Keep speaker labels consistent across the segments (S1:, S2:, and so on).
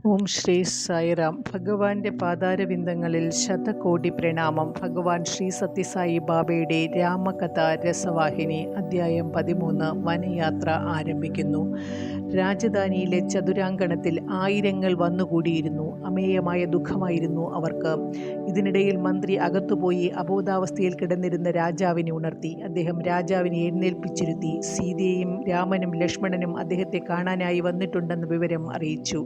S1: ഓം ശ്രീ സായിറാം. ഭഗവാന്റെ പാതാരവിന്ദങ്ങളിൽ ശതകോടി പ്രണാമം. ഭഗവാൻ ശ്രീ സത്യസായി ബാബയുടെ രാമകഥ രസവാഹിനി അധ്യായം 13 വനയാത്ര ആരംഭിക്കുന്നു. രാജധാനിയിലെ ചതുരാങ്കണത്തിൽ ആയിരങ്ങൾ വന്നുകൂടിയിരുന്നു. അമേയമായ ദുഃഖമായിരുന്നു അവർക്ക്. ഇതിനിടയിൽ മന്ത്രി അകത്തുപോയി അബോധാവസ്ഥയിൽ കിടന്നിരുന്ന രാജാവിനെ ഉണർത്തി. അദ്ദേഹം രാജാവിനെ എഴുന്നേൽപ്പിച്ചിരുത്തി. സീതയും രാമനും ലക്ഷ്മണനും അദ്ദേഹത്തെ കാണാനായി വന്നിട്ടുണ്ടെന്ന വിവരം അറിയിച്ചു.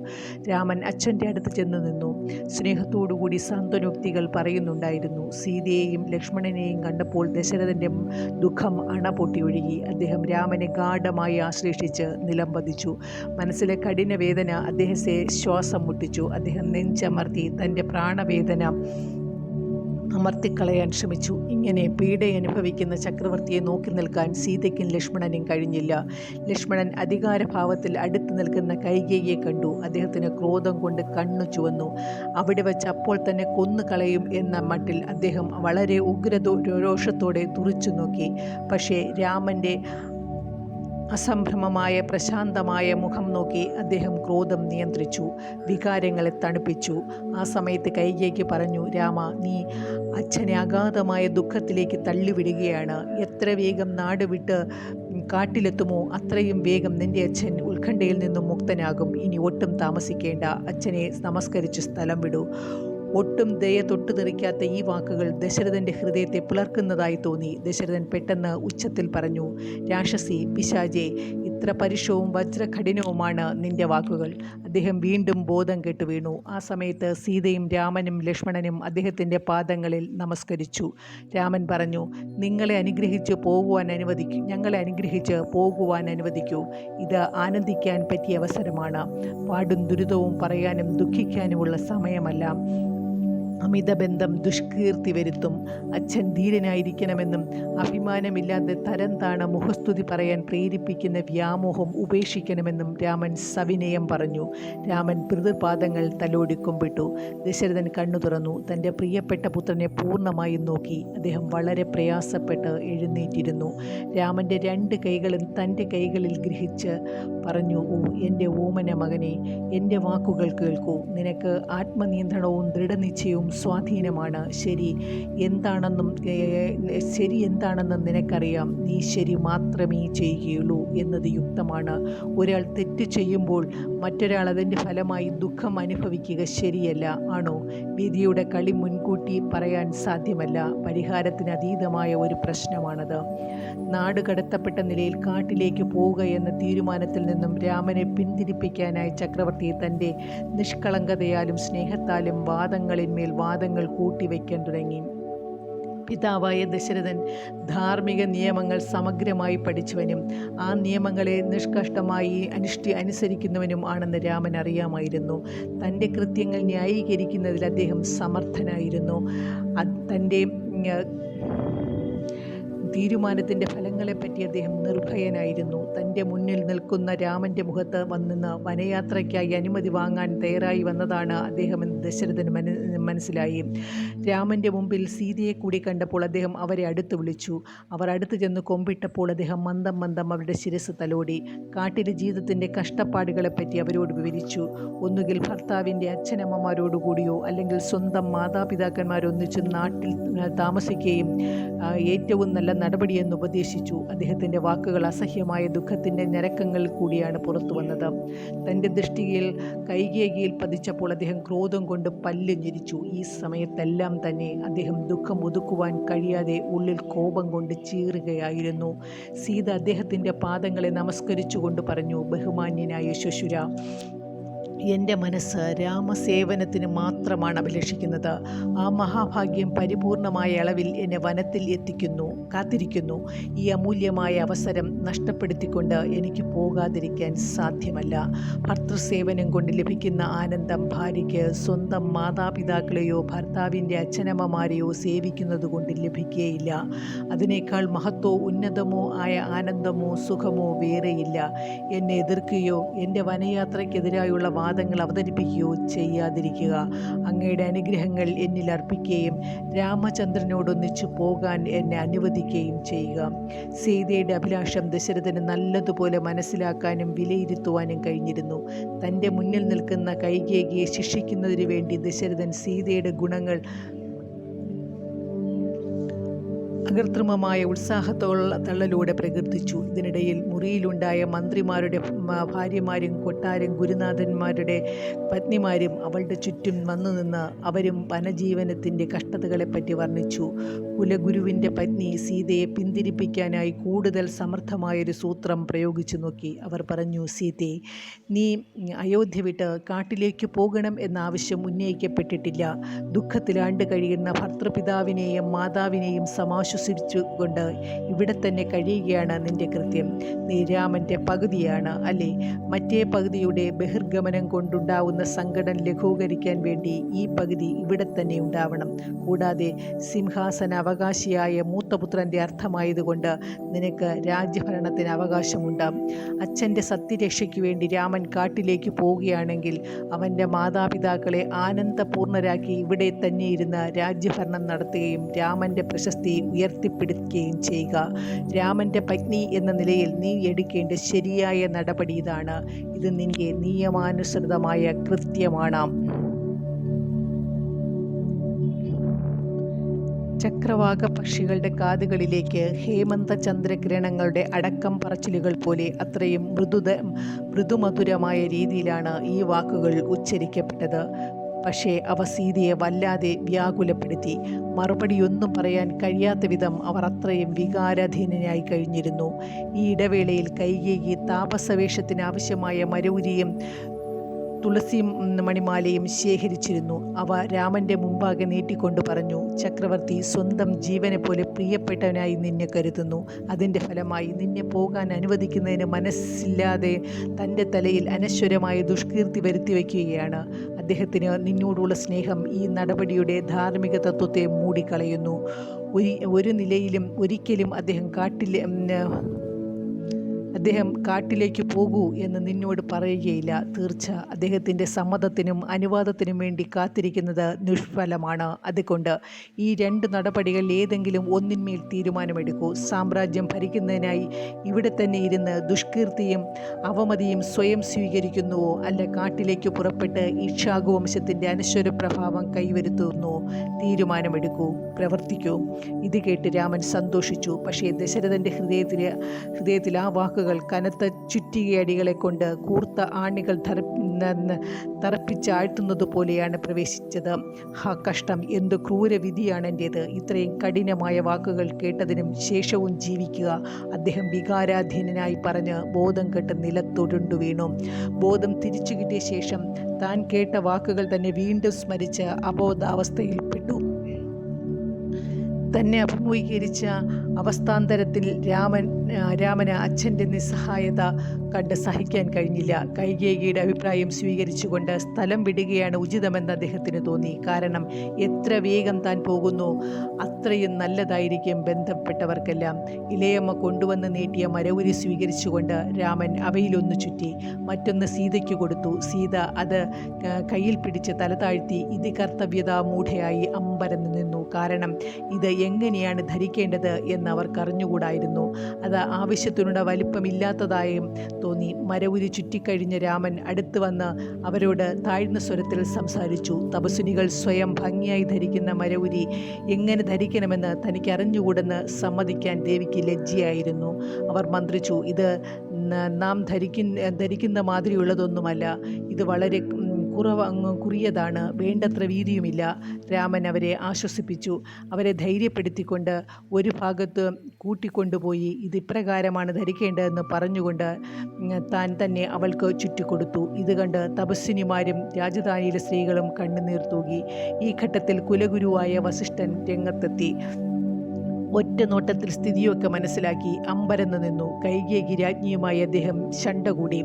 S1: രാമൻ അച്ഛൻ്റെ അടുത്ത് ചെന്ന് നിന്നു. സ്നേഹത്തോടുകൂടി സാന്ത്വനോക്തികൾ പറയുന്നുണ്ടായിരുന്നു. സീതയെയും ലക്ഷ്മണനെയും കണ്ടപ്പോൾ ദശരഥൻ്റെ ദുഃഖം അണപൊട്ടി ഒഴുകി. അദ്ദേഹം രാമനെ ഗാഢമായി ആശ്ലേഷിച്ച് നിലംപതിച്ചു. മനസ്സിലെ കഠിന വേദന അദ്ദേഹത്തെ ശ്വാസം മുട്ടിച്ചു. അദ്ദേഹം നെഞ്ചമർത്തി തൻ്റെ പ്രാണവേദന അമർത്തിക്കളയാൻ ശ്രമിച്ചു. ഇങ്ങനെ പീഡയനുഭവിക്കുന്ന ചക്രവർത്തിയെ നോക്കി നിൽക്കാൻ സീതയ്ക്കും ലക്ഷ്മണനും കഴിഞ്ഞില്ല. ലക്ഷ്മണൻ അധികാരഭാവത്തിൽ അടുത്ത് നിൽക്കുന്ന കൈകേയിയെ കണ്ടു. അദ്ദേഹത്തിന് ക്രോധം കൊണ്ട് കണ്ണു ചുവന്നു. അവിടെ വച്ച് അപ്പോൾ തന്നെ കൊന്നുകളയും എന്ന മട്ടിൽ അദ്ദേഹം വളരെ ഉഗ്രരോഷത്തോടെ തുറിച്ചു നോക്കി. പക്ഷേ രാമൻ്റെ അസംഭ്രമമായ പ്രശാന്തമായ മുഖം നോക്കി അദ്ദേഹം ക്രോധം നിയന്ത്രിച്ചു, വികാരങ്ങളെ തണുപ്പിച്ചു. ആ സമയത്ത് കൈകേയിക്ക് പറഞ്ഞു, രാമ, നീ അച്ഛനെ അഗാധമായ ദുഃഖത്തിലേക്ക് തള്ളിവിടുകയാണ്. എത്ര വേഗം നാട് വിട്ട് കാട്ടിലെത്തുമോ അത്രയും വേഗം നിന്റെ അച്ഛൻ ഉത്കണ്ഠയിൽ നിന്നും മുക്തനാകും. ഇനി ഒട്ടും താമസിക്കേണ്ട. അച്ഛനെ നമസ്കരിച്ച് സ്ഥലം വിടൂ. ഒട്ടും ദയ തൊട്ടുതെറിക്കാത്ത ഈ വാക്കുകൾ ദശരഥൻ്റെ ഹൃദയത്തെ പിളർക്കുന്നതായി തോന്നി. ദശരഥൻ പെട്ടെന്ന് ഉച്ചത്തിൽ പറഞ്ഞു, രാക്ഷസി, പിശാചേ, ഇത്ര പരുഷവും വജ്രകഠിനവുമാണ് നിന്റെ വാക്കുകൾ. അദ്ദേഹം വീണ്ടും ബോധം കെട്ടു വീണു. ആ സമയത്ത് സീതയും രാമനും ലക്ഷ്മണനും അദ്ദേഹത്തിൻ്റെ പാദങ്ങളിൽ നമസ്കരിച്ചു. രാമൻ പറഞ്ഞു, ഞങ്ങളെ അനുഗ്രഹിച്ച് പോകുവാൻ അനുവദിക്കൂ. ഇത് ആനന്ദിക്കാൻ പറ്റിയ അവസരമാണ്. പാടും ദുരിതവും പറയാനും ദുഃഖിക്കാനുമുള്ള സമയമല്ല. അമിതബന്ധം ദുഷ്കീർത്തി വരുത്തും. അച്ഛൻ ധീരനായിരിക്കണമെന്നും അഭിമാനമില്ലാതെ തരം താണ മുഖസ്തുതി പറയാൻ പ്രേരിപ്പിക്കുന്ന വ്യാമോഹം ഉപേക്ഷിക്കണമെന്നും രാമൻ സവിനയം പറഞ്ഞു. രാമൻ പിതൃപാദങ്ങൾ തലോടി കുമ്പിട്ടു. ദശരഥൻ കണ്ണു തുറന്നു. തൻ്റെ പ്രിയപ്പെട്ട പുത്രനെ പൂർണ്ണമായും നോക്കി. അദ്ദേഹം വളരെ പ്രയാസപ്പെട്ട് എഴുന്നേറ്റിരുന്നു. രാമൻ്റെ 2 കൈകളും തൻ്റെ കൈകളിൽ ഗ്രഹിച്ച് പറഞ്ഞു, ഓ എൻ്റെ ഓമന മകനെ, എൻ്റെ വാക്കുകൾ കേൾക്കൂ. നിനക്ക് ആത്മനിയന്ത്രണവും ദൃഢനിശ്ചയവും സ്വാധീനമാണ്. ശരി എന്താണെന്നും നിനക്കറിയാം. നീ ശരി മാത്രമേ ചെയ്യുകയുള്ളൂ എന്നത് യുക്തമാണ്. ഒരാൾ തെറ്റ് ചെയ്യുമ്പോൾ മറ്റൊരാൾ അതിൻ്റെ ഫലമായി ദുഃഖം അനുഭവിക്കുക ശരിയല്ല, ആണോ? വിധിയുടെ കളി മുൻകൂട്ടി പറയാൻ സാധ്യമല്ല. പരിഹാരത്തിന് അതീതമായ ഒരു പ്രശ്നമാണത്. നാട് കടത്തപ്പെട്ട നിലയിൽ കാട്ടിലേക്ക് പോവുക എന്ന തീരുമാനത്തിൽ നിന്നും രാമനെ പിന്തിരിപ്പിക്കാനായി ചക്രവർത്തി തൻ്റെ നിഷ്കളങ്കതയാലും സ്നേഹത്താലും വാദങ്ങളിന്മേൽ വാദങ്ങൾ കൂട്ടിവെക്കാൻ തുടങ്ങി. പിതാവായ ദശരഥൻ ധാർമ്മിക നിയമങ്ങൾ സമഗ്രമായി പഠിച്ചവനും ആ നിയമങ്ങളെ നിഷ്കഷ്ടമായി അനുസരിക്കുന്നവനും ആണെന്ന് രാമൻ അറിയാമായിരുന്നു. തൻ്റെ കൃത്യങ്ങൾ ന്യായീകരിക്കുന്നതിൽ അദ്ദേഹം സമർത്ഥനായിരുന്നു. തൻ്റെ തീരുമാനത്തിൻ്റെ ഫലങ്ങളെപ്പറ്റി അദ്ദേഹം നിർഭയനായിരുന്നു. തൻ്റെ മുന്നിൽ നിൽക്കുന്ന രാമൻ്റെ മുഖത്ത് വന്നിന്ന് വനയാത്രയ്ക്കായി അനുമതി വാങ്ങാൻ തയ്യാറായി വന്നതാണ് അദ്ദേഹമെന്ന് ദശരഥന് മനസ്സിലായി. രാമൻ്റെ മുമ്പിൽ സീതയെ കൂടി കണ്ടപ്പോൾ അദ്ദേഹം അവരെ അടുത്ത് വിളിച്ചു. അവർ അടുത്ത് ചെന്ന് കൊമ്പിട്ടപ്പോൾ അദ്ദേഹം മന്ദം അവരുടെ ശിരസ് തലോടി. കാട്ടിലെ ജീവിതത്തിൻ്റെ കഷ്ടപ്പാടുകളെപ്പറ്റി അവരോട് വിവരിച്ചു. ഒന്നുകിൽ ഭർത്താവിൻ്റെ അച്ഛനമ്മമാരോടുകൂടിയോ അല്ലെങ്കിൽ സ്വന്തം മാതാപിതാക്കന്മാരൊന്നിച്ച് നാട്ടിൽ താമസിക്കുകയും ഏറ്റവും നല്ല നടപടിയെന്ന് ഉപദേശിച്ചു. അദ്ദേഹത്തിൻ്റെ വാക്കുകൾ അസഹ്യമായ ദുഃഖത്തിൻ്റെ ഞരക്കങ്ങളിൽ കൂടിയാണ് പുറത്തു വന്നത്. തൻ്റെ ദൃഷ്ടിയിൽ കൈകേയിയിൽ പതിച്ചപ്പോൾ അദ്ദേഹം ക്രോധം കൊണ്ട് പല്ല് ഞെരിച്ചു. ഈ സമയത്തെല്ലാം തന്നെ അദ്ദേഹം ദുഃഖം ഒതുക്കുവാൻ കഴിയാതെ ഉള്ളിൽ കോപം കൊണ്ട് ചീറുകയായിരുന്നു. സീത അദ്ദേഹത്തിൻ്റെ പാദങ്ങളെ നമസ്കരിച്ചുകൊണ്ട് പറഞ്ഞു, ബഹുമാന്യനായ ശ്വശുര, എൻ്റെ മനസ്സ് രാമസേവനത്തിന് മാത്രമാണ് അഭിലഷിക്കുന്നത്. ആ മഹാഭാഗ്യം പരിപൂർണമായ അളവിൽ എന്നെ വനത്തിൽ കാത്തിരിക്കുന്നു. ഈ അമൂല്യമായ അവസരം നഷ്ടപ്പെടുത്തിക്കൊണ്ട് എനിക്ക് പോകാതിരിക്കാൻ സാധ്യമല്ല. ഭർത്തൃസേവനം കൊണ്ട് ലഭിക്കുന്ന ആനന്ദം ഭാര്യയ്ക്ക് സ്വന്തം മാതാപിതാക്കളെയോ ഭർത്താവിൻ്റെ അച്ഛനമ്മമാരെയോ സേവിക്കുന്നത് കൊണ്ട് ലഭിക്കുകയില്ല. അതിനേക്കാൾ മഹത്വമോ ഉന്നതമോ ആയ ആനന്ദമോ സുഖമോ വേറെയില്ല. എന്നെ എതിർക്കുകയോ എൻ്റെ വനയാത്രയ്ക്കെതിരായുള്ള വാദങ്ങൾ അവതരിപ്പിക്കുകയോ ചെയ്യാതിരിക്കുക. അങ്ങയുടെ അനുഗ്രഹങ്ങൾ എന്നിൽ അർപ്പിക്കുകയും രാമചന്ദ്രനോടൊന്നിച്ചു പോകാൻ എന്നെ അനുവദിക്കുകയും ചെയ്യുക. സീതയുടെ അഭിലാഷം ദശരഥന് നല്ലതുപോലെ മനസ്സിലാക്കാനും വിലയിരുത്തുവാനും കഴിഞ്ഞിരുന്നു. തൻ്റെ മുന്നിൽ നിൽക്കുന്ന കൈകേയിയെ ശിക്ഷിക്കുന്നതിനു വേണ്ടി ദശരഥൻ സീതയുടെ ഗുണങ്ങൾ അകൃത്രിമമായ തള്ളലൂടെ പ്രകീർത്തിച്ചു. ഇതിനിടയിൽ മുറിയിലുണ്ടായ മന്ത്രിമാരുടെ ഭാര്യമാരും കൊട്ടാരം ഗുരുനാഥന്മാരുടെ പത്നിമാരും അവളുടെ ചുറ്റും വന്നു നിന്ന് അവരും വനജീവനത്തിൻ്റെ കഷ്ടതകളെപ്പറ്റി വർണ്ണിച്ചു. കുലഗുരുവിൻ്റെ പത്നി സീതയെ പിന്തിരിപ്പിക്കാനായി കൂടുതൽ സമർത്ഥമായൊരു സൂത്രം പ്രയോഗിച്ചു നോക്കി. അവർ പറഞ്ഞു, സീതേ, നീ അയോധ്യ വിട്ട് കാട്ടിലേക്ക് പോകണം എന്ന ആവശ്യം ഉന്നയിക്കപ്പെട്ടിട്ടില്ല. ദുഃഖത്തിലാണ്ട് കഴിയുന്ന ഭർത്തൃപിതാവിനെയും മാതാവിനെയും സമാശ്വസിച്ചുകൊണ്ട് ഇവിടെ തന്നെ കഴിയുകയാണ് നിന്റെ കൃത്യം. നീ രാമൻ്റെ പകുതിയാണ് അല്ലേ? മറ്റേ പകുതിയുടെ ബഹിർഗമനം കൊണ്ടുണ്ടാവുന്ന സങ്കടം ലഘൂകരിക്കാൻ വേണ്ടി ഈ പകുതി ഇവിടെ തന്നെ ഉണ്ടാവണം. കൂടാതെ സിംഹാസന അവകാശിയായ മൂത്തപുത്രൻ്റെ അർത്ഥമായതുകൊണ്ട് നിനക്ക് രാജ്യഭരണത്തിന് അവകാശമുണ്ട്. അച്ഛൻ്റെ സത്യരക്ഷയ്ക്ക് വേണ്ടി രാമൻ കാട്ടിലേക്ക് പോവുകയാണെങ്കിൽ അവൻ്റെ മാതാപിതാക്കളെ ആനന്ദപൂർണരാക്കി ഇവിടെ തന്നെ ഇരുന്ന് രാജ്യഭരണം നടത്തുകയും രാമൻ്റെ പ്രശസ്തി ഉയർത്തിപ്പിടിക്കുകയും ചെയ്യുക. രാമൻ്റെ പത്നി എന്ന നിലയിൽ നീ എടുക്കേണ്ട ശരിയായ നടപടി ഇതാണ്. ഇത് നിന്റെ നിയമാനുസൃതമായ കൃത്യമാണ്. ചക്രവാക പക്ഷികളുടെ കാതുകളിലേക്ക് ഹേമന്ത ചന്ദ്രകിരണങ്ങളുടെ അടക്കം പറച്ചിലുകൾ പോലെ അത്രയും മൃദുമധുരമായ രീതിയിലാണ് ഈ വാക്കുകൾ ഉച്ചരിക്കപ്പെട്ടത്. പക്ഷേ അവ സീതയെ വല്ലാതെ വ്യാകുലപ്പെടുത്തി. മറുപടിയൊന്നും പറയാൻ കഴിയാത്ത വിധം അവർ അത്രയും വികാരാധീനനായി കഴിഞ്ഞിരുന്നു. ഈ ഇടവേളയിൽ കൈകേയി താപസവേഷത്തിന് ആവശ്യമായ മരൗരിയും തുളസി മണിമാലയും ശേഖരിച്ചിരുന്നു. അവ രാമൻ്റെ മുമ്പാകെ നീട്ടിക്കൊണ്ട് പറഞ്ഞു, ചക്രവർത്തി സ്വന്തം ജീവനെ പോലെ പ്രിയപ്പെട്ടവനായി നിന്നെ കരുതുന്നു. അതിൻ്റെ ഫലമായി നിന്നെ പോകാൻ അനുവദിക്കുന്നതിന് മനസ്സില്ലാതെ തൻ്റെ തലയിൽ അനശ്വരമായ ദുഷ്കീർത്തി വരുത്തി വയ്ക്കുകയാണ്. അദ്ദേഹത്തിന് നിന്നോടുള്ള സ്നേഹം ഈ നടപടിയുടെ ധാർമ്മിക തത്വത്തെ മൂടിക്കളയുന്നു. ഒരു നിലയിലും ഒരിക്കലും അദ്ദേഹം കാട്ടിലേക്ക് പോകൂ എന്ന് നിന്നോട് പറയുകയില്ല. തീർച്ച അദ്ദേഹത്തിൻ്റെ സമ്മതത്തിനും അനുവാദത്തിനും വേണ്ടി കാത്തിരിക്കുന്നത് നിഷ്ഫലമാണ്. അതുകൊണ്ട് ഈ രണ്ട് നടപടികൾ ഏതെങ്കിലും ഒന്നിന്മേൽ തീരുമാനമെടുക്കൂ. സാമ്രാജ്യം ഭരിക്കുന്നതിനായി ഇവിടെ തന്നെ ഇരുന്ന് ദുഷ്കീർത്തിയും അവമതിയും സ്വയം സ്വീകരിക്കുന്നുവോ, അല്ല കാട്ടിലേക്ക് പുറപ്പെട്ട് ഇക്ഷ്വാകു വംശത്തിൻ്റെ അനശ്വര പ്രഭാവം കൈവരുത്തുന്നുവോ? തീരുമാനമെടുക്കൂ, പ്രവർത്തിക്കൂ. ഇത് കേട്ട് രാമൻ സന്തോഷിച്ചു. പക്ഷേ ദശരഥൻ്റെ ഹൃദയത്തിൽ ആ വാക്കുകൾ കനത്ത ചുറ്റികയടികളെ കൊണ്ട് കൂർത്ത ആണികൾ തറപ്പിച്ചാഴ്ത്തുന്നത് പോലെയാണ് പ്രവേശിച്ചത്. ഹാ കഷ്ടം, എന്തു ക്രൂരവിധിയാണ് എൻ്റേത്! ഇത്രയും കഠിനമായ വാക്കുകൾ കേട്ടതിനും ശേഷവും ജീവിക്കുക. അദ്ദേഹം വികാരാധീനനായി പറഞ്ഞ് ബോധം കെട്ട് നിലത്തൊടുണ്ടു വീണു. ബോധം തിരിച്ചു കിട്ടിയ ശേഷം താൻ കേട്ട വാക്കുകൾ തന്നെ വീണ്ടും സ്മരിച്ച് അബോധാവസ്ഥയിൽപ്പെട്ടു. തന്നെ അഭിമുഖീകരിച്ച അവസ്ഥാന്തരത്തിൽ രാമന് അച്ഛൻ്റെ നിസ്സഹായത കണ്ട് സഹിക്കാൻ കഴിഞ്ഞില്ല. കൈകേയിയുടെ അഭിപ്രായം സ്വീകരിച്ചുകൊണ്ട് സ്ഥലം വിടുകയാണ് ഉചിതമെന്ന് അദ്ദേഹത്തിന് തോന്നി. കാരണം എത്ര വേഗം താൻ പോകുന്നു അത്രയും നല്ലതായിരിക്കും ബന്ധപ്പെട്ടവർക്കെല്ലാം. ഇളയമ്മ കൊണ്ടുവന്ന് നീട്ടിയ മരവുരി സ്വീകരിച്ചുകൊണ്ട് രാമൻ അവയിലൊന്ന് ചുറ്റി, മറ്റൊന്ന് സീതയ്ക്ക് കൊടുത്തു. സീത അത് കയ്യിൽ പിടിച്ച് തല താഴ്ത്തി ഇതികർത്തവ്യതാമൂഢയായി അമ്പരന്ന് നിന്നു. കാരണം ഇത് എങ്ങനെയാണ് ധരിക്കേണ്ടത് എന്ന് അവർക്കറിഞ്ഞുകൂടായിരുന്നു. അത് ആവശ്യത്തിനുള്ള വലിപ്പമില്ലാത്തതായും തോന്നി. മരവുരി ചുറ്റിക്കഴിഞ്ഞ രാമൻ അടുത്ത് വന്ന് അവരോട് താഴ്ന്ന സ്വരത്തിൽ സംസാരിച്ചു. തപസ്വിനികൾ സ്വയം ഭംഗിയായി ധരിക്കുന്ന മരവുരി എങ്ങനെ ധരിക്കണമെന്ന് തനിക്ക് അറിഞ്ഞുകൂടെന്ന് സമ്മതിക്കാൻ ദേവിക്ക് ലജ്ജയായിരുന്നു. അവർ മന്ത്രിച്ചു, ഇത് നാം ധരിക്കുന്ന മാതിരിയുള്ളതൊന്നുമല്ല. ഇത് വളരെ കുറിയതാണ്, വേണ്ടത്ര വീതിയുമില്ല. രാമൻ അവരെ ആശ്വസിപ്പിച്ചു. അവരെ ധൈര്യപ്പെടുത്തിക്കൊണ്ട് ഒരു ഭാഗത്ത് കൂട്ടിക്കൊണ്ടുപോയി ഇത് ഇപ്രകാരമാണ് ധരിക്കേണ്ടതെന്ന് പറഞ്ഞുകൊണ്ട് താൻ തന്നെ അവൾക്ക് ചുറ്റിക്കൊടുത്തു. ഇത് കണ്ട് തപസ്വിനിമാരും രാജധാനിയിലെ സ്ത്രീകളും കണ്ണുനീർ തൂകി. ഈ ഘട്ടത്തിൽ കുലഗുരുവായ വസിഷ്ഠൻ രംഗത്തെത്തി. ഒറ്റ നോട്ടത്തിൽ സ്ഥിതിയൊക്കെ മനസ്സിലാക്കി അമ്പരന്ന് നിന്നു. കൈകേയി രാജ്ഞിയുമായി അദ്ദേഹം ശണ്ട കൂടി.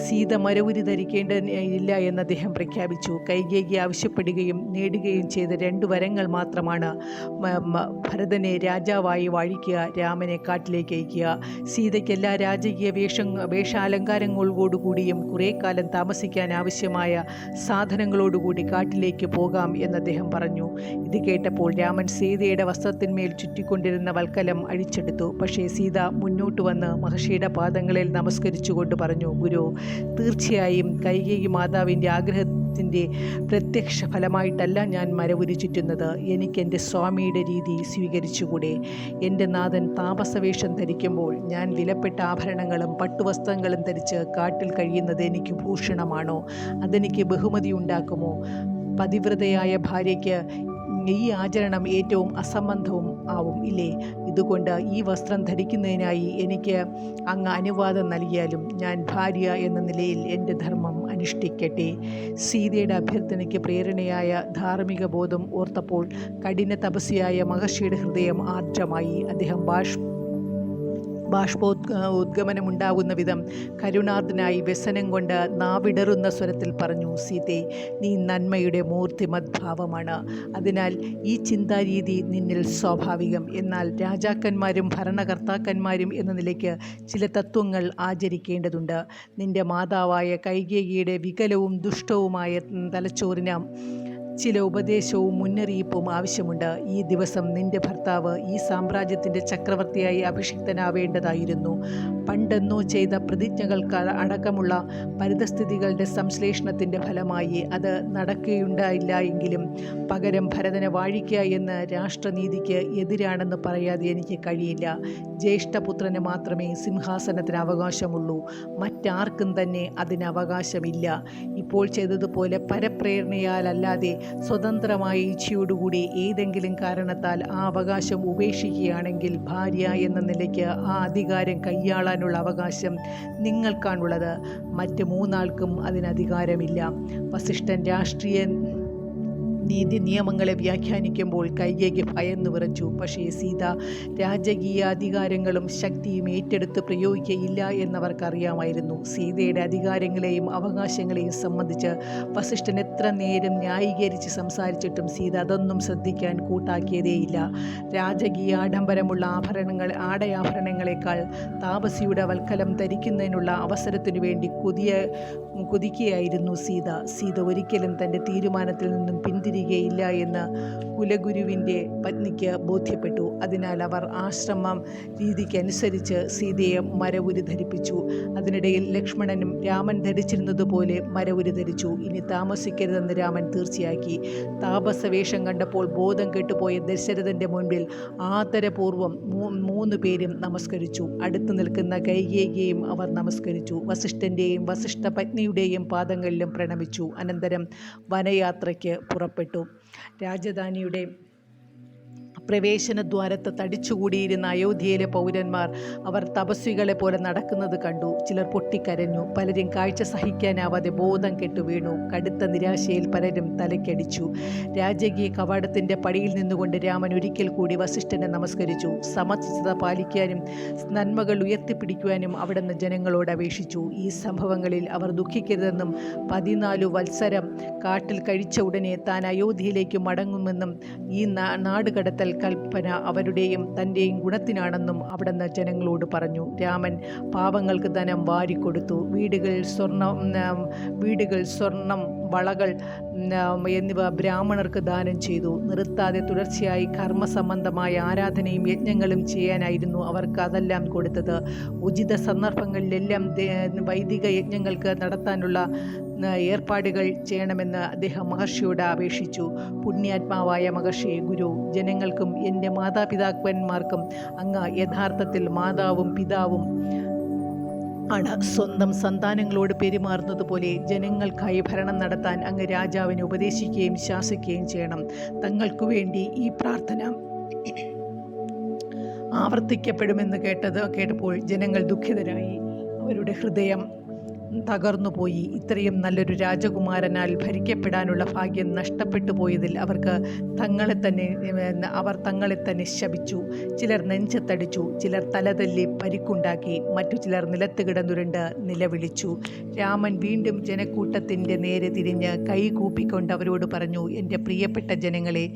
S1: സീത മരവുരി ധരിക്കേണ്ടതില്ല എന്ന് അദ്ദേഹം പ്രഖ്യാപിച്ചു. കൈകേയി ആവശ്യപ്പെടുകയും നേടുകയും ചെയ്ത 2 വരങ്ങൾ മാത്രമാണ് ഭരതനെ രാജാവായി വാഴിക്കുക, രാമനെ കാട്ടിലേക്ക് അയക്കുക. സീതയ്ക്ക് എല്ലാ രാജകീയ വേഷാലങ്കാരങ്ങളോടുകൂടിയും കുറേ കാലം താമസിക്കാൻ ആവശ്യമായ സാധനങ്ങളോടുകൂടി കാട്ടിലേക്ക് പോകാം എന്ന് അദ്ദേഹം പറഞ്ഞു. ഇത് കേട്ടപ്പോൾ രാമൻ സീതയുടെ വസ്ത്രത്തിന്മേൽ ചുറ്റിക്കൊണ്ടിരുന്ന വൽക്കലം അഴിച്ചെടുത്തു. പക്ഷേ സീത മുന്നോട്ട് വന്ന് മഹർഷിയുടെ പാദങ്ങളിൽ നമസ്കരിച്ചുകൊണ്ട് പറഞ്ഞു, ഗുരു, തീർച്ചയായും കൈകേയി മാതാവിൻ്റെ ആഗ്രഹത്തിൻ്റെ പ്രത്യക്ഷ ഫലമായിട്ടല്ല ഞാൻ മരവുരി ചുറ്റുന്നത്. എനിക്ക് എൻ്റെ സ്വാമിയുടെ രീതി സ്വീകരിച്ചുകൂടെ? എൻ്റെ നാഥൻ താപസവേഷം ധരിക്കുമ്പോൾ ഞാൻ വിലപ്പെട്ട ആഭരണങ്ങളും പട്ടുവസ്ത്രങ്ങളും ധരിച്ച് കാട്ടിൽ കഴിയുന്നത് എനിക്ക് ഭൂഷണമാണോ? അതെനിക്ക് ബഹുമതി ഉണ്ടാക്കുമോ? പതിവ്രതയായ ഭാര്യയ്ക്ക് ഈ ആചരണം ഏറ്റവും അസംബന്ധവും ആവും ഇല്ലേ? ഇതുകൊണ്ട് ഈ വസ്ത്രം ധരിക്കുന്നതിനായി എനിക്ക് അങ്ങ് അനുവാദം നൽകിയാലും ഞാൻ ഭാര്യ എന്ന നിലയിൽ എൻ്റെ ധർമ്മം അനുഷ്ഠിക്കട്ടെ. സീതയുടെ അഭ്യർത്ഥനയ്ക്ക് പ്രേരണയായ ധാർമ്മിക ബോധം ഓർത്തപ്പോൾ കഠിന തപസ്വിയായ മഹർഷിയുടെ ഹൃദയം ആർദ്രമായി. അദ്ദേഹം ബാഷ്പോദ്ഗമനമുണ്ടാകുന്ന വിധം കരുണാർദ്ദനായി വ്യസനം കൊണ്ട് നാവിടറുന്ന സ്വരത്തിൽ പറഞ്ഞു, സീതേ, നീ നന്മയുടെ മൂർത്തിമദ്ഭാവമാണ്. അതിനാൽ ഈ ചിന്താരീതി നിന്നിൽ സ്വാഭാവികം. എന്നാൽ രാജാക്കന്മാരും ഭരണകർത്താക്കന്മാരും എന്ന നിലയ്ക്ക് ചില തത്വങ്ങൾ ആചരിക്കേണ്ടതുണ്ട്. നിന്റെ മാതാവായ കൈകേയിയുടെ വികലവും ദുഷ്ടവുമായ തലച്ചോറിന് ചില ഉപദേശവും മുന്നറിയിപ്പും ആവശ്യമുണ്ട്. ഈ ദിവസം നിന്റെ ഭർത്താവ് ഈ സാമ്രാജ്യത്തിൻ്റെ ചക്രവർത്തിയായി അഭിഷിക്തനാവേണ്ടതായിരുന്നു. പണ്ടെന്നോ ചെയ്ത പ്രതിജ്ഞകൾക്ക് അടക്കമുള്ള പരിതസ്ഥിതികളുടെ സംശ്ലേഷണത്തിൻ്റെ ഫലമായി അത് നടക്കുകയുണ്ടായില്ല എങ്കിലും പകരം ഭരതനെ വാഴിക്കുക എന്ന് രാഷ്ട്രനീതിക്ക് എതിരാണെന്ന് പറയാതെ എനിക്ക് കഴിയില്ല. ജ്യേഷ്ഠപുത്രന് മാത്രമേ സിംഹാസനത്തിന് അവകാശമുള്ളൂ, മറ്റാർക്കും തന്നെ അതിന് അവകാശമില്ല. ഇപ്പോൾ ചെയ്തതുപോലെ പരപ്രേരണയാലല്ലാതെ സ്വതന്ത്രമായ ഇച്ഛയോടുകൂടി ഏതെങ്കിലും കാരണത്താൽ ആ അവകാശം ഉപേക്ഷിക്കുകയാണെങ്കിൽ ഭാര്യ എന്ന നിലയ്ക്ക് ആ അധികാരം കൈയാളാനുള്ള അവകാശം നിങ്ങൾക്കാണുള്ളത്. മറ്റ് 3 ആൾക്കും അതിന് അധികാരമില്ല. വസിഷ്ഠൻ രാഷ്ട്രീയ നീതി നിയമങ്ങളെ വ്യാഖ്യാനിക്കുമ്പോൾ കൈകേയി ഭയന്നു വിറച്ചു. പക്ഷേ സീത രാജകീയ അധികാരങ്ങളും ശക്തിയും ഏറ്റെടുത്ത് പ്രയോഗിക്കയില്ല എന്നവർക്കറിയാമായിരുന്നു. സീതയുടെ അധികാരങ്ങളെയും അവകാശങ്ങളെയും സംബന്ധിച്ച് വസിഷ്ഠൻ എത്ര നേരം ന്യായീകരിച്ച് സംസാരിച്ചിട്ടും സീത അതൊന്നും ശ്രദ്ധിക്കാൻ കൂട്ടാക്കിയതേയില്ല. രാജകീയ ആഡംബരമുള്ള ആടയാഭരണങ്ങളെക്കാൾ താപസിയുടെ വൽക്കലം ധരിക്കുന്നതിനുള്ള അവസരത്തിനു വേണ്ടി കൊതിക്കുകയായിരുന്നു സീത ഒരിക്കലും തൻ്റെ തീരുമാനത്തിൽ നിന്നും പിന്തിരികയില്ല എന്ന് കുലഗുരുവിൻ്റെ പത്നിക്ക് ബോധ്യപ്പെട്ടു. അതിനാൽ അവർ ആശ്രമം രീതിക്കനുസരിച്ച് സീതയെ മരവുരി ധരിപ്പിച്ചു. അതിനിടയിൽ ലക്ഷ്മണനും രാമൻ ധരിച്ചിരുന്നതുപോലെ മരവുരി ധരിച്ചു. ഇനി താമസിക്കരുതെന്ന് രാമൻ തീർച്ചയാക്കി. താപസവേഷം കണ്ടപ്പോൾ ബോധം കെട്ടുപോയ ദശരഥൻ്റെ മുൻപിൽ ആദരപൂർവ്വം 3 പേരും നമസ്കരിച്ചു. അടുത്തു നിൽക്കുന്ന കൈകേയിയെയും അവർ നമസ്കരിച്ചു. വസിഷ്ഠൻ്റെയും വസിഷ്ഠ പത്നിയുടെയും പാദങ്ങളിലും പ്രണമിച്ചു. അനന്തരം വനയാത്രയ്ക്ക് പുറപ്പെട്ടു. രാജധാനിയുടെ പ്രവേശനദ്വാരത്ത് തടിച്ചുകൂടിയിരുന്ന അയോധ്യയിലെ പൗരന്മാർ അവർ തപസ്വികളെ പോലെ നടക്കുന്നത് കണ്ടു. ചിലർ പൊട്ടിക്കരഞ്ഞു. പലരും കാഴ്ച സഹിക്കാനാവാതെ ബോധം കെട്ടു വീണു. കടുത്ത നിരാശയിൽ പലരും തലയ്ക്കടിച്ചു. രാജകീയ കവാടത്തിൻ്റെ പടിയിൽ നിന്നുകൊണ്ട് രാമൻ ഒരിക്കൽ കൂടി വസിഷ്ഠനെ നമസ്കരിച്ചു. സമചിത്തത പാലിക്കാനും നന്മകൾ ഉയർത്തിപ്പിടിക്കുവാനും അവിടുന്ന് ജനങ്ങളോട് അപേക്ഷിച്ചു. ഈ സംഭവങ്ങളിൽ അവർ ദുഃഖിക്കരുതെന്നും 14 വത്സരം കാട്ടിൽ കഴിച്ച ഉടനെ താൻ അയോധ്യയിലേക്ക് മടങ്ങുമെന്നും ഈ നാടുകടത്തൽ കൽപ്പന അവരുടെയും തൻ്റെയും ഗുണത്തിനാണെന്നും അവിടുന്ന് ജനങ്ങളോട് പറഞ്ഞു. രാമൻ പാവങ്ങൾക്ക് ധനം വാരിക്കൊടുത്തു. വീടുകൾ, സ്വർണം, വളകൾ എന്നിവ ബ്രാഹ്മണർക്ക് ദാനം ചെയ്തു. നിർത്താതെ തുടർച്ചയായി കർമ്മസംബന്ധമായ ആരാധനയും യജ്ഞങ്ങളും ചെയ്യാനായിരുന്നു അവർക്ക് അതെല്ലാം കൊടുത്തത്. ഉചിത സന്ദർഭങ്ങളിലെല്ലാം വൈദിക യജ്ഞങ്ങൾക്ക് നടത്താനുള്ള ഏർപ്പാടുകൾ ചെയ്യണമെന്ന് അദ്ദേഹം മഹർഷിയോട് അപേക്ഷിച്ചു. പുണ്യാത്മാവായ മഹർഷി, ഗുരു, ജനങ്ങൾക്കും എൻ്റെ മാതാപിതാക്കന്മാർക്കും അങ്ങ് യഥാർത്ഥത്തിൽ മാതാവും പിതാവും ആണ്. സ്വന്തം സന്താനങ്ങളോട് പെരുമാറുന്നതുപോലെ ജനങ്ങൾക്കായി ഭരണം നടത്താൻ അങ്ങ് രാജാവിനെ ഉപദേശിക്കുകയും ശാസിക്കുകയും ചെയ്യണം. തങ്ങൾക്കു വേണ്ടി ഈ പ്രാർത്ഥന ആവർത്തിക്കപ്പെടുമെന്ന് കേട്ടപ്പോൾ ജനങ്ങൾ ദുഃഖിതരായി. അവരുടെ ഹൃദയം തകർന്നുപോയി. ഇത്രയും നല്ലൊരു രാജകുമാരനാൽ ഭരിക്കപ്പെടാനുള്ള ഭാഗ്യം നഷ്ടപ്പെട്ടു പോയതിൽ അവർ തങ്ങളെ തന്നെ ശപിച്ചു. ചിലർ നെഞ്ചത്തടിച്ചു, ചിലർ തലതല്ലി പരിക്കുണ്ടാക്കി, മറ്റു ചിലർ നിലത്ത് കിടന്നുരുണ്ട് നിലവിളിച്ചു. രാമൻ വീണ്ടും ജനക്കൂട്ടത്തിൻ്റെ നേരെ തിരിഞ്ഞ് കൈകൂപ്പിക്കൊണ്ട് അവരോട് പറഞ്ഞു, എൻ്റെ പ്രിയപ്പെട്ട ജനങ്ങളെ,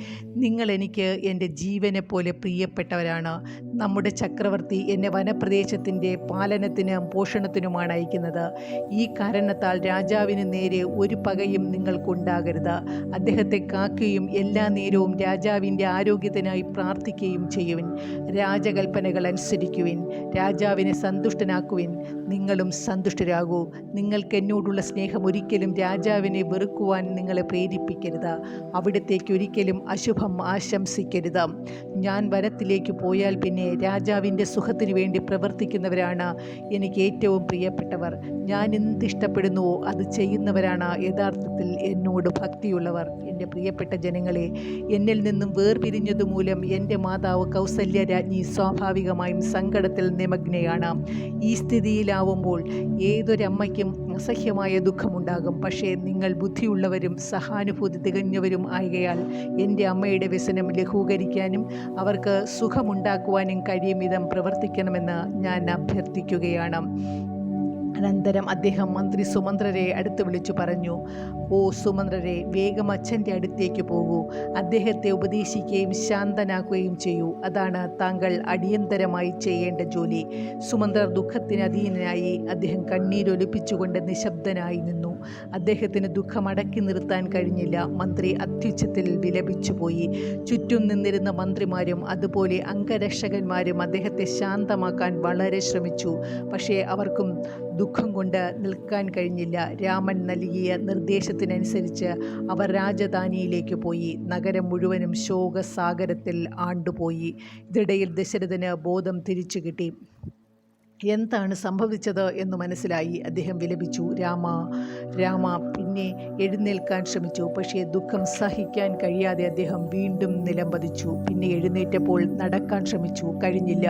S1: നിങ്ങൾ എനിക്ക് എൻ്റെ ജീവനെ പോലെ പ്രിയപ്പെട്ടവരാണ്. നമ്മുടെ ചക്രവർത്തി എന്നെ വനപ്രദേശത്തിൻ്റെ പാലനത്തിനും പോഷണത്തിനുമാണ് അയക്കുന്നത്. ഈ കാരണത്താൽ രാജാവിന് നേരെ ഒരു പകയും നിങ്ങൾക്കുണ്ടാകരുത്. അദ്ദേഹത്തെ കാക്കുകയും എല്ലാ നേരവും രാജാവിൻ്റെ ആരോഗ്യത്തിനായി പ്രാർത്ഥിക്കുകയും ചെയ്യുവിൻ. രാജകൽപ്പനകൾ അനുസരിക്കുവിൻ. രാജാവിനെ സന്തുഷ്ടനാക്കുവിൻ. നിങ്ങളും സന്തുഷ്ടരാകൂ. നിങ്ങൾക്ക് എന്നോടുള്ള സ്നേഹം ഒരിക്കലും രാജാവിനെ വെറുക്കുവാൻ നിങ്ങളെ പ്രേരിപ്പിക്കരുത്. അവിടത്തേക്ക് ഒരിക്കലും അശുഭം ആശംസിക്കരുത്. ഞാൻ വനത്തിലേക്ക് പോയാൽ പിന്നെ രാജാവിൻ്റെ സുഖത്തിനു വേണ്ടി പ്രവർത്തിക്കുന്നവരാണ് എനിക്ക് ഏറ്റവും പ്രിയപ്പെട്ടവർ. ഞാൻ എന്തിഷ്ടപ്പെടുന്നുവോ അത് ചെയ്യുന്നവരാണ് യഥാർത്ഥത്തിൽ എന്നോട് ഭക്തിയുള്ളവർ. എൻ്റെ പ്രിയപ്പെട്ട ജനങ്ങളെ, എന്നിൽ നിന്നും വേർപിരിഞ്ഞതുമൂലം എൻ്റെ മാതാവ് കൗസല്യ രാജ്ഞി സ്വാഭാവികമായും സങ്കടത്തിൽ നിമഗ്നയാണ്. ഈ സ്ഥിതിയിലാവുമ്പോൾ ഏതൊരമ്മയ്ക്കും അസഹ്യമായ ദുഃഖമുണ്ടാകും. പക്ഷേ നിങ്ങൾ ബുദ്ധിയുള്ളവരും സഹാനുഭൂതി തികഞ്ഞവരും ആകയാൽ എൻ്റെ അമ്മയുടെ വ്യസനം ലഘൂകരിക്കാനും അവർക്ക് സുഖമുണ്ടാക്കുവാനും കഴിയും വിധം പ്രവർത്തിക്കണമെന്ന് ഞാൻ അഭ്യർത്ഥിക്കുകയാണ്. അനന്തരം അദ്ദേഹം മന്ത്രി സുമന്ത്രരെ അടുത്ത് വിളിച്ചു പറഞ്ഞു, ഓ സുമന്ത്രരെ, വേഗം അച്ഛൻ്റെ അടുത്തേക്ക് പോകൂ. അദ്ദേഹത്തെ ഉപദേശിക്കുകയും ശാന്തനാക്കുകയും ചെയ്യൂ. അതാണ് താങ്കൾ അടിയന്തരമായി ചെയ്യേണ്ട ജോലി. സുമന്ത്രർ ദുഃഖത്തിന് അധീനനായി. അദ്ദേഹം കണ്ണീരൊലിപ്പിച്ചുകൊണ്ട് നിശബ്ദനായി നിന്നു. അദ്ദേഹത്തിന് ദുഃഖം അടക്കി നിർത്താൻ കഴിഞ്ഞില്ല. മന്ത്രി അത്യുച്ചത്തിൽ വിലപിച്ചുപോയി. ചുറ്റും നിന്നിരുന്ന മന്ത്രിമാരും അതുപോലെ അംഗരക്ഷകന്മാരും അദ്ദേഹത്തെ ശാന്തമാക്കാൻ വളരെ ശ്രമിച്ചു. പക്ഷേ അവർക്കും ദുഃഖം കൊണ്ട് നിൽക്കാൻ കഴിഞ്ഞില്ല. രാമൻ നൽകിയ നിർദ്ദേശത്തിനനുസരിച്ച് അവർ രാജധാനിയിലേക്ക് പോയി. നഗരം മുഴുവനും ശോകസാഗരത്തിൽ ആണ്ടുപോയി. ഇതിടയിൽ ദശരഥന് ബോധം തിരിച്ചു കിട്ടി. എന്താണ് സംഭവിച്ചത് എന്ന് മനസ്സിലായി. അദ്ദേഹം വിലപിച്ചു, രാമ രാമ. പിന്നെ എഴുന്നേൽക്കാൻ ശ്രമിച്ചു. പക്ഷേ ദുഃഖം സഹിക്കാൻ കഴിയാതെ അദ്ദേഹം വീണ്ടും നിലംപതിച്ചു. പിന്നെ എഴുന്നേറ്റപ്പോൾ നടക്കാൻ ശ്രമിച്ചു. കഴിഞ്ഞില്ല.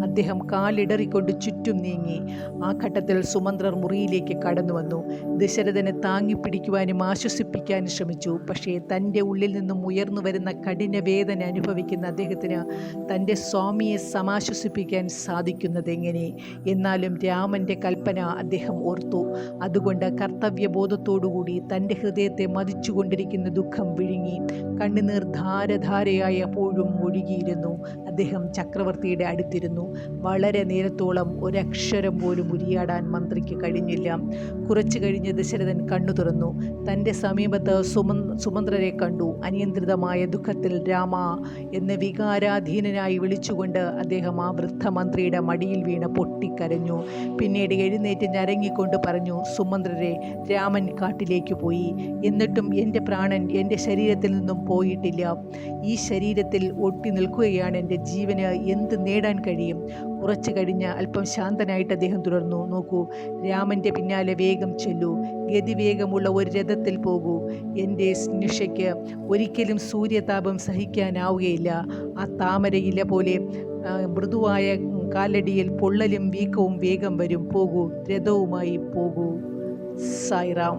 S1: അദ്ദേഹം കാലിടറിക്കൊണ്ട് ചുറ്റും നീങ്ങി. ആ ഘട്ടത്തിൽ സുമന്ത്രർ മുറിയിലേക്ക് കടന്നു വന്നു. ദശരഥനെ താങ്ങിപ്പിടിക്കുവാനും ആശ്വസിപ്പിക്കാനും ശ്രമിച്ചു. പക്ഷേ തൻ്റെ ഉള്ളിൽ നിന്നും ഉയർന്നു വരുന്ന കഠിന വേദന അനുഭവിക്കുന്ന അദ്ദേഹത്തിന് തൻ്റെ സ്വാമിയെ സമാശ്വസിപ്പിക്കാൻ സാധിക്കുന്നത് എങ്ങനെ? എന്നാലും രാമൻ്റെ കൽപ്പന അദ്ദേഹം ഓർത്തു. അതുകൊണ്ട് കർത്തവ്യബോധത്തോടുകൂടി തൻ്റെ ഹൃദയത്തെ മതിച്ചുകൊണ്ടിരിക്കുന്ന ദുഃഖം വിഴുങ്ങി. കണ്ണുനീർ ധാരധാരയായി അപ്പോഴും ഒഴുകിയിരുന്നു. അദ്ദേഹം ചക്രവർത്തിയുടെ അടുത്തിരുന്നു. വളരെ നേരത്തോളം ഒരക്ഷരം പോലും ഉരിയാടാൻ മന്ത്രിക്ക് കഴിഞ്ഞില്ല. കുറച്ചു കഴിഞ്ഞ് ദശരഥൻ കണ്ണു തുറന്നു. തൻ്റെ സമീപത്ത് സുമന്ത്രരെ കണ്ടു. അനിയന്ത്രിതമായ ദുഃഖത്തിൽ രാമ എന്ന് വികാരാധീനനായി വിളിച്ചുകൊണ്ട് അദ്ദേഹം ആ വൃദ്ധമന്ത്രിയുടെ മടിയിൽ വീണ് പൊട്ടിക്കരഞ്ഞു. പിന്നീട് എഴുന്നേറ്റ് ഞരങ്ങിക്കൊണ്ട് പറഞ്ഞു, സുമന്ത്രരെ, രാമൻ കാട്ടിലേക്ക് പോയി. എന്നിട്ടും എൻ്റെ പ്രാണൻ എൻ്റെ ശരീരത്തിൽ നിന്നും പോയിട്ടില്ല. ഈ ശരീരത്തിൽ ഒട്ടി നിൽക്കുകയാണ് എൻ്റെ ജീവന് എന്ത് നേടാൻ കഴിയും? കുറച്ചു കഴിഞ്ഞ് അല്പം ശാന്തനായിട്ട് അദ്ദേഹം തുടർന്നു, നോക്കൂ, രാമൻ്റെ പിന്നാലെ വേഗം ചെല്ലൂ. ഗതിവേഗമുള്ള ഒരു രഥത്തിൽ പോകൂ. എൻ്റെ നിഷയ്ക്ക് ഒരിക്കലും സൂര്യതാപം സഹിക്കാനാവുകയില്ല. ആ താമരയില പോലെ മൃദുവായ കാലടിയിൽ പൊള്ളലും വീക്കവും വേഗം വരും. പോകൂ, രഥവുമായി പോകൂ. സായിറാം.